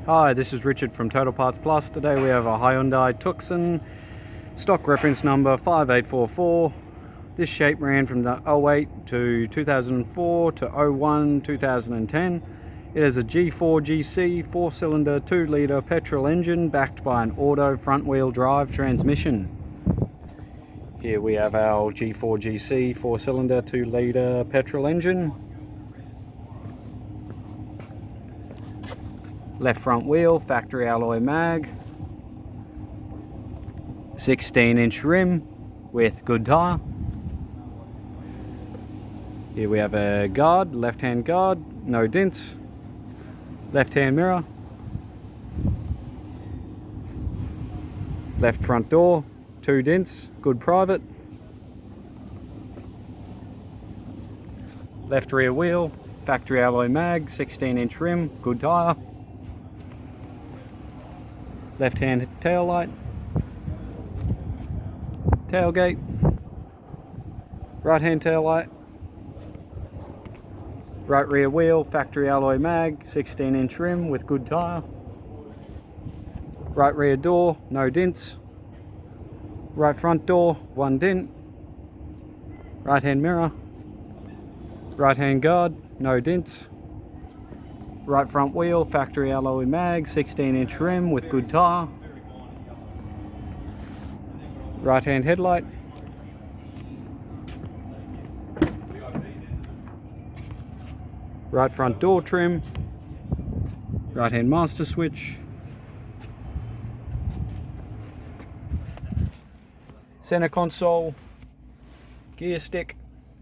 Hi, this is Richard from Total Parts Plus. Today we have a Hyundai Tucson, stock reference number 5844. This shape ran from the 08 to 2004 to 01 2010. It has a G4GC 4-cylinder 2-litre petrol engine backed by an auto front-wheel drive transmission. Here we have our G4GC 4-cylinder 2-litre petrol engine. Left front wheel, factory alloy mag, 16-inch rim with good tyre. Here we have a guard, left-hand guard, no dents, left-hand mirror, left front door, 2 dents, good private, left rear wheel, factory alloy mag, 16-inch rim, good tyre. Left-hand tail light, tailgate, right-hand tail light, right rear wheel, factory alloy mag, 16-inch rim with good tyre, right rear door, no dents, right front door, 1 dent, right-hand mirror, right-hand guard, no dents, right front wheel, factory alloy mag, 16-inch rim with good tyre. Right hand headlight. Right front door trim. Right hand master switch. Center console. Gear stick.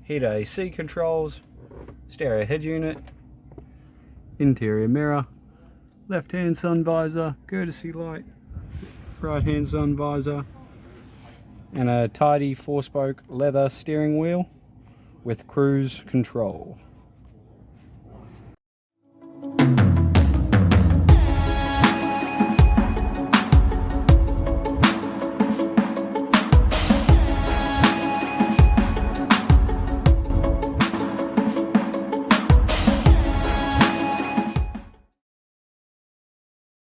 Heater AC controls. Stereo head unit. Interior mirror, left hand sun visor, courtesy light, right hand sun visor, and a tidy 4-spoke leather steering wheel with cruise control.